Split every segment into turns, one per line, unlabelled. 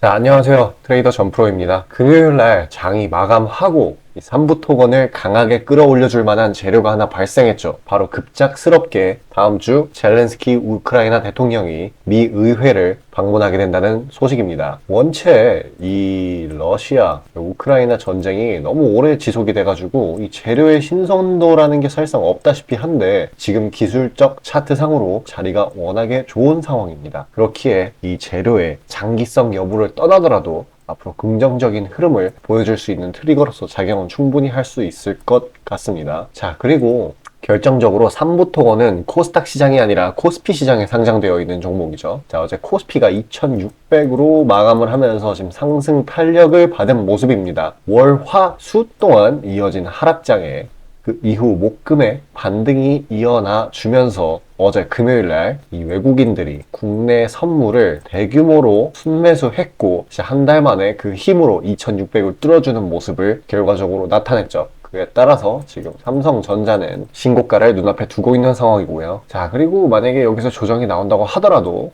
자, 안녕하세요. 트레이더 전프로입니다. 금요일날 장이 마감하고 이 삼부 토건을 강하게 끌어올려줄 만한 재료가 하나 발생했죠. 바로 급작스럽게 다음 주 젤렌스키 우크라이나 대통령이 미 의회를 방문하게 된다는 소식입니다. 원체 이 러시아, 우크라이나 전쟁이 너무 오래 지속이 돼가지고 이 재료의 신선도라는 게 사실상 없다시피 한데 지금 기술적 차트상으로 자리가 워낙에 좋은 상황입니다. 그렇기에 이 재료의 장기성 여부를 떠나더라도 앞으로 긍정적인 흐름을 보여줄 수 있는 트리거로서 작용은 충분히 할 수 있을 것 같습니다. 자, 그리고 결정적으로 삼부토건은 코스닥 시장이 아니라 코스피 시장에 상장되어 있는 종목이죠. 자, 어제 코스피가 2600으로 마감을 하면서 지금 상승 탄력을 받은 모습입니다. 월, 화, 수 동안 이어진 하락장에 그 이후 목금의 반등이 이어나 주면서 어제 금요일날 이 외국인들이 국내 선물을 대규모로 순매수했고 한 달 만에 그 힘으로 2600을 뚫어주는 모습을 결과적으로 나타냈죠. 그에 따라서 지금 삼성전자는 신고가를 눈앞에 두고 있는 상황이고요. 자, 그리고 만약에 여기서 조정이 나온다고 하더라도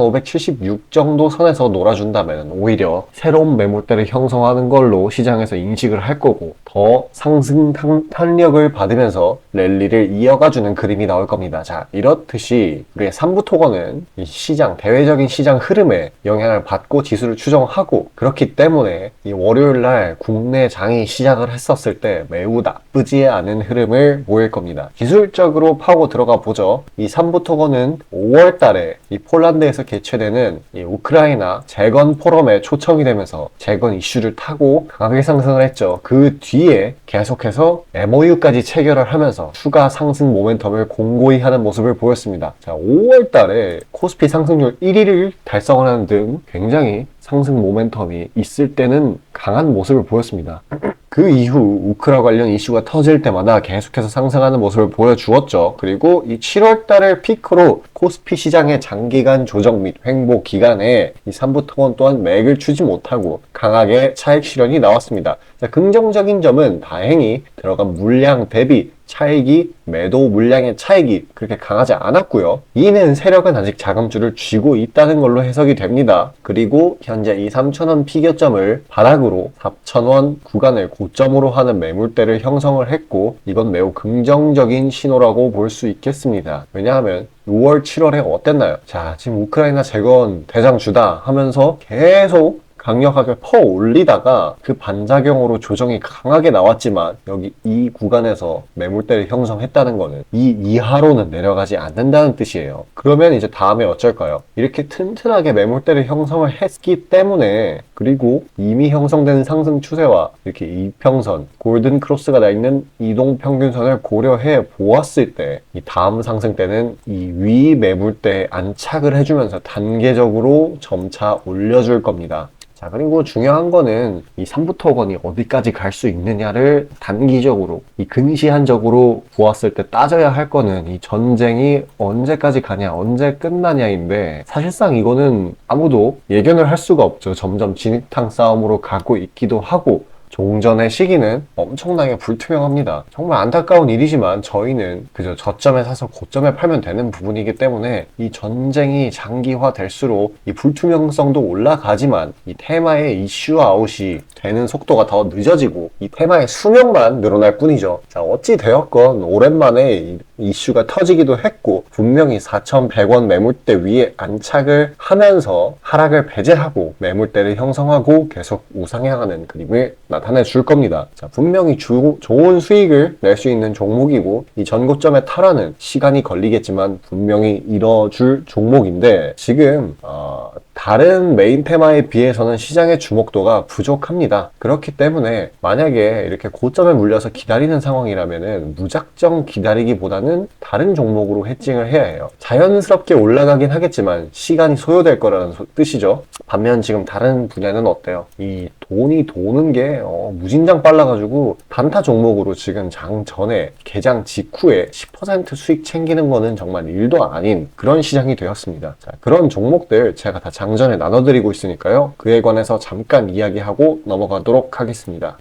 2576 정도 선에서 놀아준다면 오히려 새로운 매물대를 형성하는 걸로 시장에서 인식을 할 거고 더 상승 탄력을 받으면서 랠리를 이어가주는 그림이 나올 겁니다. 자, 이렇듯이 우리의 삼부 토건은 이 시장, 대외적인 시장 흐름에 영향을 받고 지수를 추정하고 그렇기 때문에 이 월요일날 국내 장이 시작을 했었을 때 매우 나쁘지 않은 흐름을 보일 겁니다. 기술적으로 파고 들어가 보죠. 이 삼부 토건은 5월 달에 이 폴란드에서 개최되는 이 우크라이나 재건 포럼에 초청이 되면서 재건 이슈를 타고 강하게 상승을 했죠. 그 뒤에 계속해서 MOU까지 체결을 하면서 추가 상승 모멘텀을 공고히 하는 모습을 보였습니다. 자, 5월 달에 코스피 상승률 1위를 달성을 하는 등 굉장히 상승 모멘텀이 있을 때는 강한 모습을 보였습니다. 그 이후 우크라 관련 이슈가 터질 때마다 계속해서 상승하는 모습을 보여주었죠. 그리고 이 7월 달을 피크로 코스피 시장의 장기간 조정 및 횡보 기간에 이 삼부토건 또한 맥을 추지 못하고 강하게 차익 실현이 나왔습니다. 자, 긍정적인 점은 다행히 들어간 물량 대비 차익이 매도 물량의 차익이 그렇게 강하지 않았고요. 이는 세력은 아직 자금줄을 쥐고 있다는 걸로 해석이 됩니다. 그리고 현재 이 3,000원 피겨점을 바닥으로 4,000원 구간을 고점으로 하는 매물대를 형성을 했고 이건 매우 긍정적인 신호라고 볼 수 있겠습니다. 왜냐하면 6월, 7월에 어땠나요? 자, 지금 우크라이나 재건 대장주다 하면서 계속 강력하게 퍼 올리다가 그 반작용으로 조정이 강하게 나왔지만 여기 이 구간에서 매물대를 형성했다는 거는 이 이하로는 내려가지 않는다는 뜻이에요. 그러면 이제 다음에 어쩔까요? 이렇게 튼튼하게 매물대를 형성을 했기 때문에 그리고 이미 형성된 상승 추세와 이렇게 이평선, 골든 크로스가 나 있는 이동평균선을 고려해 보았을 때 이 다음 상승 때는 이 위 매물대에 안착을 해주면서 단계적으로 점차 올려줄 겁니다. 자, 그리고 중요한 거는 이 삼부토건이 어디까지 갈 수 있느냐를 단기적으로, 이 근시한적으로 보았을 때 따져야 할 거는 이 전쟁이 언제까지 가냐, 언제 끝나냐인데 사실상 이거는 아무도 예견을 할 수가 없죠. 점점 진흙탕 싸움으로 가고 있기도 하고 종전의 시기는 엄청나게 불투명합니다. 정말 안타까운 일이지만 저희는 그저 저점에 사서 고점에 팔면 되는 부분이기 때문에 이 전쟁이 장기화될수록 이 불투명성도 올라가지만 이 테마의 이슈 아웃이 되는 속도가 더 늦어지고 이 테마의 수명만 늘어날 뿐이죠. 자, 어찌 되었건 오랜만에 이슈가 터지기도 했고 분명히 4,100원 매물대 위에 안착을 하면서 하락을 배제하고 매물대를 형성하고 계속 우상향하는 그림을 나타내 줄 겁니다. 자, 분명히 좋은 수익을 낼 수 있는 종목이고 이 전고점의 탈환은 시간이 걸리겠지만 분명히 이뤄줄 종목인데 지금 다른 메인 테마에 비해서는 시장의 주목도가 부족합니다. 그렇기 때문에 만약에 이렇게 고점에 물려서 기다리는 상황이라면은 무작정 기다리기보다는 다른 종목으로 해칭을 해야 해요. 자연스럽게 올라가긴 하겠지만 시간이 소요될 거라는 뜻이죠. 반면 지금 다른 분야는 어때요? 이 돈이 도는 게 무진장 빨라가지고 단타 종목으로 지금 장 전에 개장 직후에 10% 수익 챙기는 거는 정말 일도 아닌 그런 시장이 되었습니다. 자, 그런 종목들 제가 다 장전에 나눠드리고 있으니까요. 그에 관해서 잠깐 이야기하고 넘어가도록 하겠습니다.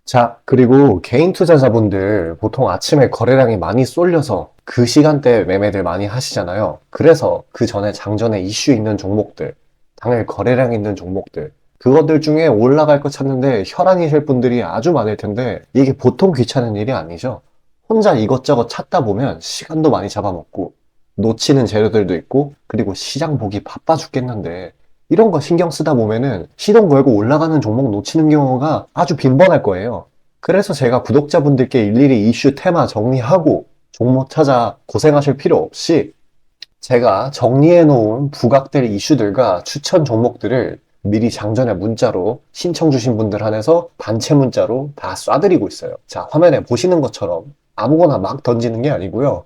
자, 그리고 개인 투자자분들 보통 아침에 거래량이 많이 쏠려서 그 시간대에 매매들 많이 하시잖아요. 그래서 그 전에 장전에 이슈 있는 종목들 당일 거래량 있는 종목들, 그것들 중에 올라갈 거 찾는데 혈안이실 분들이 아주 많을 텐데 이게 보통 귀찮은 일이 아니죠. 혼자 이것저것 찾다 보면 시간도 많이 잡아먹고 놓치는 재료들도 있고 그리고 시장 보기 바빠 죽겠는데 이런 거 신경 쓰다 보면은 시동 걸고 올라가는 종목 놓치는 경우가 아주 빈번할 거예요. 그래서 제가 구독자분들께 일일이 이슈 테마 정리하고 종목 찾아 고생하실 필요 없이 제가 정리해 놓은 부각될 이슈들과 추천 종목들을 미리 장전에 문자로 신청 주신 분들 한해서 단체 문자로 다 쏴드리고 있어요. 자, 화면에 보시는 것처럼 아무거나 막 던지는 게 아니고요.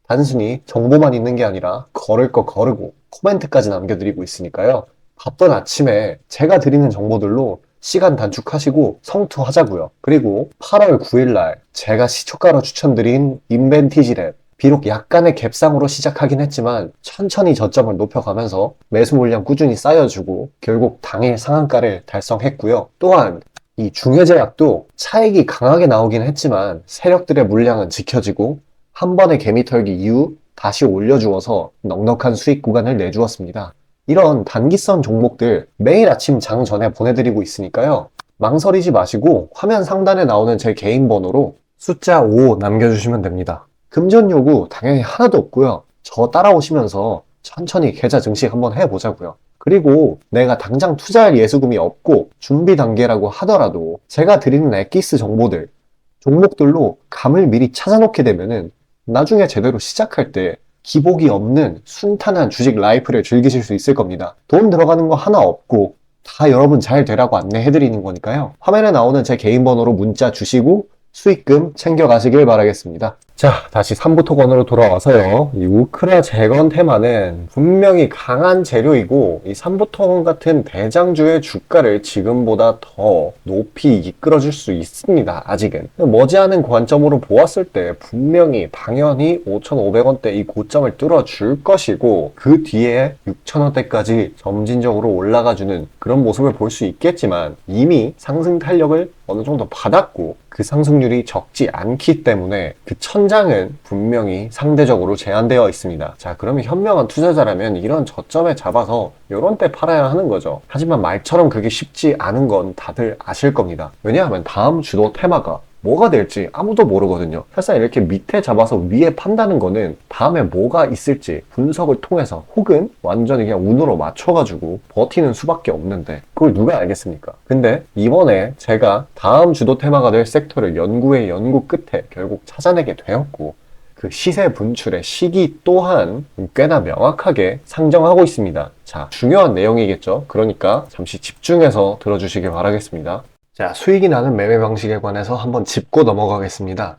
단순히 정보만 있는 게 아니라 걸을 거 거르고 코멘트까지 남겨드리고 있으니까요. 바쁜 아침에 제가 드리는 정보들로 시간 단축하시고 성투하자고요. 그리고 8월 9일날 제가 시초가로 추천드린 인벤티지랩, 비록 약간의 갭상으로 시작하긴 했지만 천천히 저점을 높여가면서 매수 물량 꾸준히 쌓여주고 결국 당일 상한가를 달성했고요. 또한 이 중해제약도 차익이 강하게 나오긴 했지만 세력들의 물량은 지켜지고 한 번의 개미 털기 이후 다시 올려주어서 넉넉한 수익 구간을 내주었습니다. 이런 단기성 종목들 매일 아침 장 전에 보내드리고 있으니까요. 망설이지 마시고 화면 상단에 나오는 제 개인 번호로 숫자 5 남겨주시면 됩니다. 금전 요구 당연히 하나도 없고요. 저 따라오시면서 천천히 계좌 증식 한번 해보자고요. 그리고 내가 당장 투자할 예수금이 없고 준비 단계라고 하더라도 제가 드리는 엑기스 정보들, 종목들로 감을 미리 찾아놓게 되면은 나중에 제대로 시작할 때 기복이 없는 순탄한 주식 라이프를 즐기실 수 있을 겁니다. 돈 들어가는 거 하나 없고 다 여러분 잘 되라고 안내해드리는 거니까요. 화면에 나오는 제 개인 번호로 문자 주시고 수익금 챙겨가시길 바라겠습니다. 자, 다시 3부 토건으로 돌아와서요. 이 우크라 재건 테마는 분명히 강한 재료이고 이 3부 토건 같은 대장주의 주가를 지금보다 더 높이 이끌어줄 수 있습니다. 아직은. 머지않은 관점으로 보았을 때 분명히 당연히 5,500원대 이 고점을 뚫어줄 것이고 그 뒤에 6,000원대까지 점진적으로 올라가주는 그런 모습을 볼 수 있겠지만 이미 상승 탄력을 어느 정도 받았고 그 상승률이 적지 않기 때문에 그 천장은 분명히 상대적으로 제한되어 있습니다. 자, 그러면 현명한 투자자라면 이런 저점에 잡아서 이런 때 팔아야 하는 거죠. 하지만 말처럼 그게 쉽지 않은 건 다들 아실 겁니다. 왜냐하면 다음 주도 테마가 뭐가 될지 아무도 모르거든요. 사실 이렇게 밑에 잡아서 위에 판다는 거는 다음에 뭐가 있을지 분석을 통해서 혹은 완전히 그냥 운으로 맞춰가지고 버티는 수밖에 없는데 그걸 누가 알겠습니까? 근데 이번에 제가 다음 주도 테마가 될 섹터를 연구의 연구 끝에 결국 찾아내게 되었고 그 시세 분출의 시기 또한 꽤나 명확하게 상정하고 있습니다. 자, 중요한 내용이겠죠. 그러니까 잠시 집중해서 들어주시길 바라겠습니다. 자, 수익이 나는 매매 방식에 관해서 한번 짚고 넘어가겠습니다.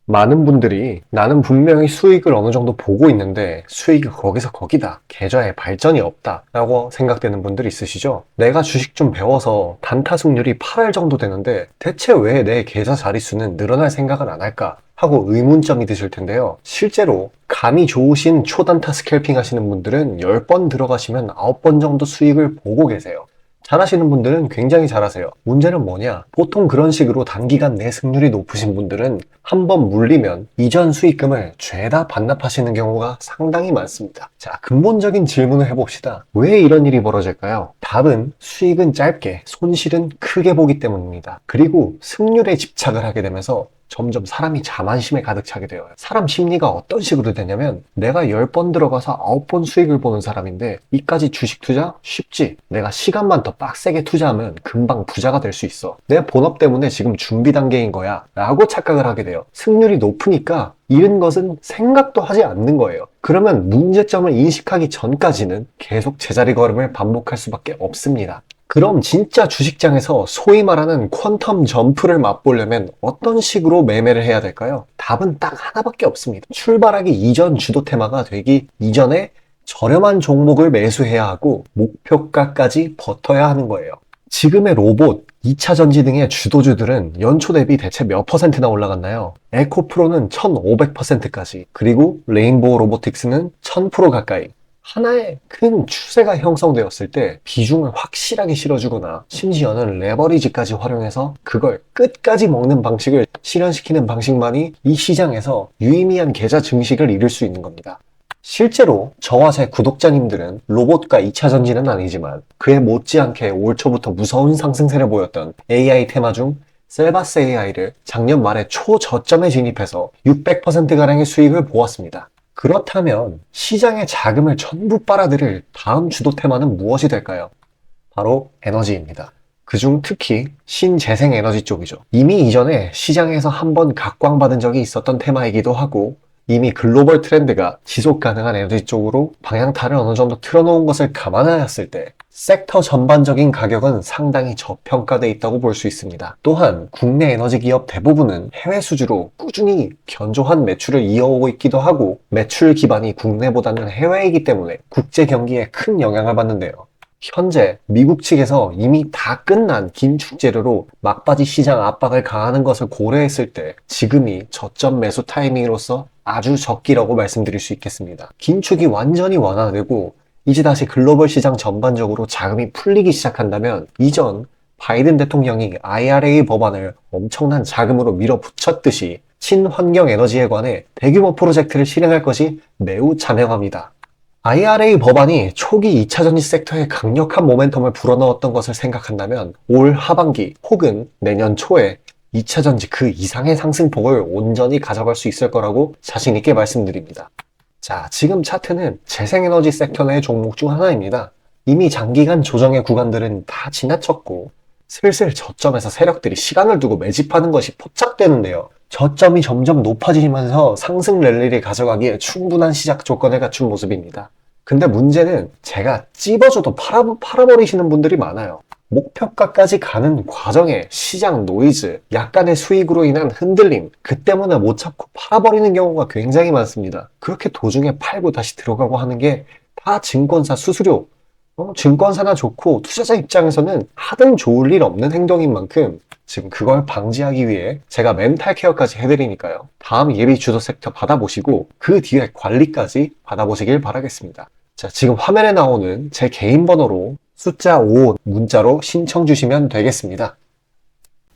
많은 분들이 나는 분명히 수익을 어느 정도 보고 있는데 수익이 거기서 거기다. 계좌에 발전이 없다. 라고 생각되는 분들 있으시죠? 내가 주식 좀 배워서 단타 승률이 8할 정도 되는데 대체 왜 내 계좌 자릿수는 늘어날 생각을 안 할까? 하고 의문점이 드실 텐데요. 실제로 감이 좋으신 초단타 스캘핑 하시는 분들은 10번 들어가시면 9번 정도 수익을 보고 계세요. 잘하시는 분들은 굉장히 잘하세요. 문제는 뭐냐? 보통 그런 식으로 단기간 내 승률이 높으신 분들은 한번 물리면 이전 수익금을 죄다 반납하시는 경우가 상당히 많습니다. 자, 근본적인 질문을 해봅시다. 왜 이런 일이 벌어질까요? 답은 수익은 짧게, 손실은 크게 보기 때문입니다. 그리고 승률에 집착을 하게 되면서 점점 사람이 자만심에 가득 차게 돼요. 사람 심리가 어떤 식으로 되냐면 내가 10번 들어가서 9번 수익을 보는 사람인데 이까지 주식 투자? 쉽지. 내가 시간만 더 빡세게 투자하면 금방 부자가 될 수 있어. 내 본업 때문에 지금 준비 단계인 거야 라고 착각을 하게 돼요. 승률이 높으니까 잃은 것은 생각도 하지 않는 거예요. 그러면 문제점을 인식하기 전까지는 계속 제자리 걸음을 반복할 수밖에 없습니다. 그럼 진짜 주식장에서 소위 말하는 퀀텀 점프를 맛보려면 어떤 식으로 매매를 해야 될까요? 답은 딱 하나밖에 없습니다. 출발하기 이전 주도 테마가 되기 이전에 저렴한 종목을 매수해야 하고 목표가까지 버텨야 하는 거예요. 지금의 로봇, 2차 전지 등의 주도주들은 연초 대비 대체 몇 퍼센트나 올라갔나요? 에코프로는 1500%까지, 그리고 레인보우 로보틱스는 1000% 가까이. 하나의 큰 추세가 형성되었을 때 비중을 확실하게 실어주거나 심지어는 레버리지까지 활용해서 그걸 끝까지 먹는 방식을 실현시키는 방식만이 이 시장에서 유의미한 계좌 증식을 이룰 수 있는 겁니다. 실제로 저와 제 구독자님들은 로봇과 2차 전지는 아니지만 그에 못지않게 올 초부터 무서운 상승세를 보였던 AI 테마 중 셀바스 AI를 작년 말에 초저점에 진입해서 600%가량의 수익을 보았습니다. 그렇다면 시장의 자금을 전부 빨아들일 다음 주도 테마는 무엇이 될까요? 바로 에너지입니다. 그중 특히 신재생에너지 쪽이죠. 이미 이전에 시장에서 한번 각광받은 적이 있었던 테마이기도 하고 이미 글로벌 트렌드가 지속 가능한 에너지 쪽으로 방향타를 어느 정도 틀어놓은 것을 감안하였을 때 섹터 전반적인 가격은 상당히 저평가되어 있다고 볼 수 있습니다. 또한 국내 에너지 기업 대부분은 해외 수주로 꾸준히 견조한 매출을 이어오고 있기도 하고 매출 기반이 국내보다는 해외이기 때문에 국제 경기에 큰 영향을 받는데요. 현재 미국 측에서 이미 다 끝난 긴축 재료로 막바지 시장 압박을 가하는 것을 고려했을 때 지금이 저점 매수 타이밍으로서 아주 적기라고 말씀드릴 수 있겠습니다. 긴축이 완전히 완화되고 이제 다시 글로벌 시장 전반적으로 자금이 풀리기 시작한다면 이전 바이든 대통령이 IRA 법안을 엄청난 자금으로 밀어붙였듯이 친환경 에너지에 관해 대규모 프로젝트를 실행할 것이 매우 자명합니다. IRA 법안이 초기 2차 전지 섹터에 강력한 모멘텀을 불어넣었던 것을 생각한다면 올 하반기 혹은 내년 초에 2차 전지 그 이상의 상승폭을 온전히 가져갈 수 있을 거라고 자신 있게 말씀드립니다. 자, 지금 차트는 재생에너지 섹터 내 종목 중 하나입니다. 이미 장기간 조정의 구간들은 다 지나쳤고 슬슬 저점에서 세력들이 시간을 두고 매집하는 것이 포착되는데요. 저점이 점점 높아지면서 상승 랠리를 가져가기에 충분한 시작 조건을 갖춘 모습입니다. 근데 문제는 제가 찝어줘도 팔아버리시는 분들이 많아요. 목표가까지 가는 과정에 시장 노이즈, 약간의 수익으로 인한 흔들림, 그 때문에 못 참고 팔아버리는 경우가 굉장히 많습니다. 그렇게 도중에 팔고 다시 들어가고 하는 게 다 증권사 수수료, 증권사나 좋고 투자자 입장에서는 하등 좋을 일 없는 행동인 만큼 지금 그걸 방지하기 위해 제가 멘탈 케어까지 해드리니까요. 다음 예비 주도 섹터 받아보시고 그 뒤에 관리까지 받아보시길 바라겠습니다. 자, 지금 화면에 나오는 제 개인 번호로 숫자 5 문자로 신청 주시면 되겠습니다.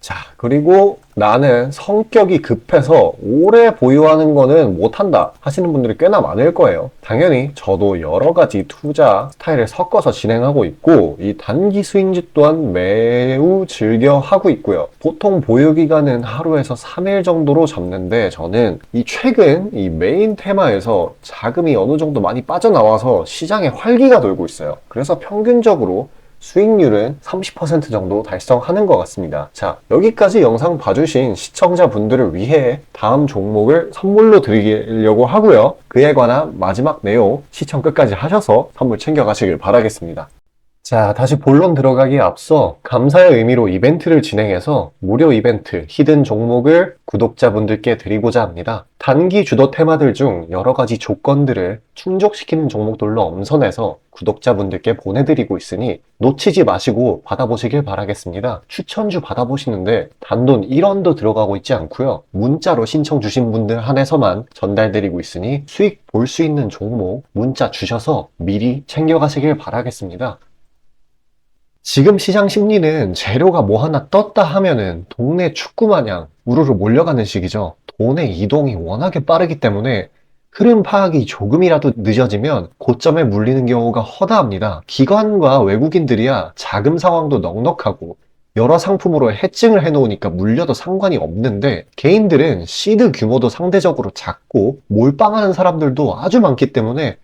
자, 그리고 나는 성격이 급해서 오래 보유하는 거는 못한다 하시는 분들이 꽤나 많을 거예요. 당연히 저도 여러 가지 투자 스타일을 섞어서 진행하고 있고 이 단기 스윙주 또한 매우 즐겨 하고 있고요. 보통 보유 기간은 하루에서 3일 정도로 잡는데 저는 이 최근 이 메인 테마에서 자금이 어느 정도 많이 빠져나와서 시장에 활기가 돌고 있어요. 그래서 평균적으로 수익률은 30% 정도 달성하는 것 같습니다. 자, 여기까지 영상 봐주신 시청자분들을 위해 다음 종목을 선물로 드리려고 하고요. 그에 관한 마지막 내용 시청 끝까지 하셔서 선물 챙겨가시길 바라겠습니다. 자, 다시 본론 들어가기에 앞서 감사의 의미로 이벤트를 진행해서 무료 이벤트 히든 종목을 구독자분들께 드리고자 합니다. 단기 주도 테마들 중 여러 가지 조건들을 충족시키는 종목들로 엄선해서 구독자분들께 보내드리고 있으니 놓치지 마시고 받아보시길 바라겠습니다. 추천주 받아보시는데 단돈 1원도 들어가고 있지 않고요. 문자로 신청 주신 분들 한해서만 전달드리고 있으니 수익 볼 수 있는 종목 문자 주셔서 미리 챙겨가시길 바라겠습니다. 지금 시장 심리는 재료가 뭐 하나 떴다 하면은 동네 축구 마냥 우르르 몰려가는 시기죠. 돈의 이동이 워낙에 빠르기 때문에 흐름 파악이 조금이라도 늦어지면 고점에 물리는 경우가 허다합니다. 기관과 외국인들이야 자금 상황도 넉넉하고 여러 상품으로 해칭을 해놓으니까 물려도 상관이 없는데 개인들은 시드 규모도 상대적으로 작고 몰빵하는 사람들도 아주 많기 때문에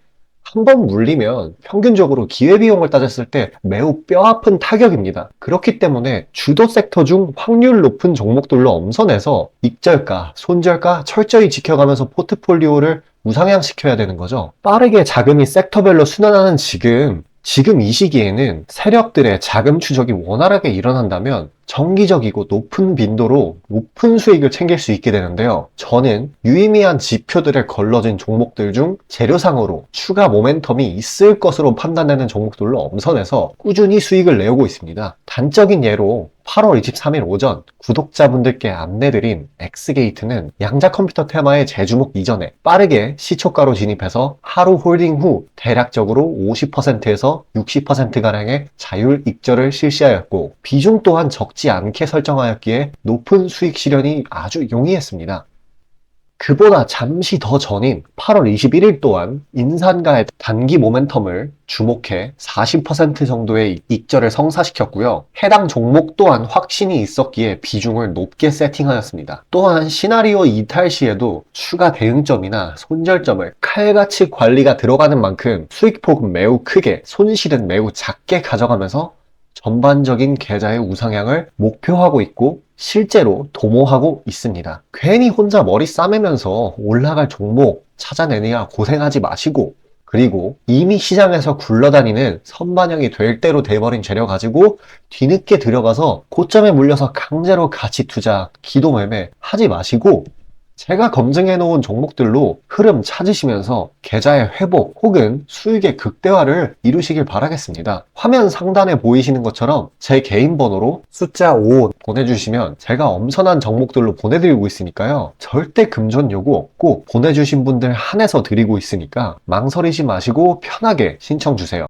한 번 물리면 평균적으로 기회비용을 따졌을 때 매우 뼈아픈 타격입니다. 그렇기 때문에 주도 섹터 중 확률 높은 종목들로 엄선해서 익절가, 손절가 철저히 지켜가면서 포트폴리오를 우상향시켜야 되는 거죠. 빠르게 자금이 섹터별로 순환하는 지금 이 시기에는 세력들의 자금 추적이 원활하게 일어난다면 정기적이고 높은 빈도로 높은 수익을 챙길 수 있게 되는데요. 저는 유의미한 지표들을 걸러진 종목들 중 재료상으로 추가 모멘텀이 있을 것으로 판단되는 종목들로 엄선해서 꾸준히 수익을 내오고 있습니다. 단적인 예로 8월 23일 오전 구독자분들께 안내드린 엑스게이트는 양자 컴퓨터 테마의 재주목 이전에 빠르게 시초가로 진입해서 하루 홀딩 후 대략적으로 50%에서 60%가량의 자율 익절을 실시하였고 비중 또한 적지 않게 설정하였기에 높은 수익 실현이 아주 용이했습니다. 그보다 잠시 더 전인 8월 21일 또한 인산가의 단기 모멘텀을 주목해 40% 정도의 익절을 성사시켰고요. 해당 종목 또한 확신이 있었기에 비중을 높게 세팅하였습니다. 또한 시나리오 이탈 시에도 추가 대응점이나 손절점을 칼같이 관리가 들어가는 만큼 수익폭은 매우 크게, 손실은 매우 작게 가져가면서 전반적인 계좌의 우상향을 목표하고 있고 실제로 도모하고 있습니다. 괜히 혼자 머리 싸매면서 올라갈 종목 찾아내느냐 고생하지 마시고, 그리고 이미 시장에서 굴러다니는 선반영이 될 대로 돼버린 재료 가지고 뒤늦게 들어가서 고점에 물려서 강제로 가치 투자, 기도 매매 하지 마시고 제가 검증해 놓은 종목들로 흐름 찾으시면서 계좌의 회복 혹은 수익의 극대화를 이루시길 바라겠습니다. 화면 상단에 보이시는 것처럼 제 개인 번호로 숫자 5 보내주시면 제가 엄선한 종목들로 보내드리고 있으니까요. 절대 금전 요구 없고 보내주신 분들 한해서 드리고 있으니까 망설이지 마시고 편하게 신청 주세요.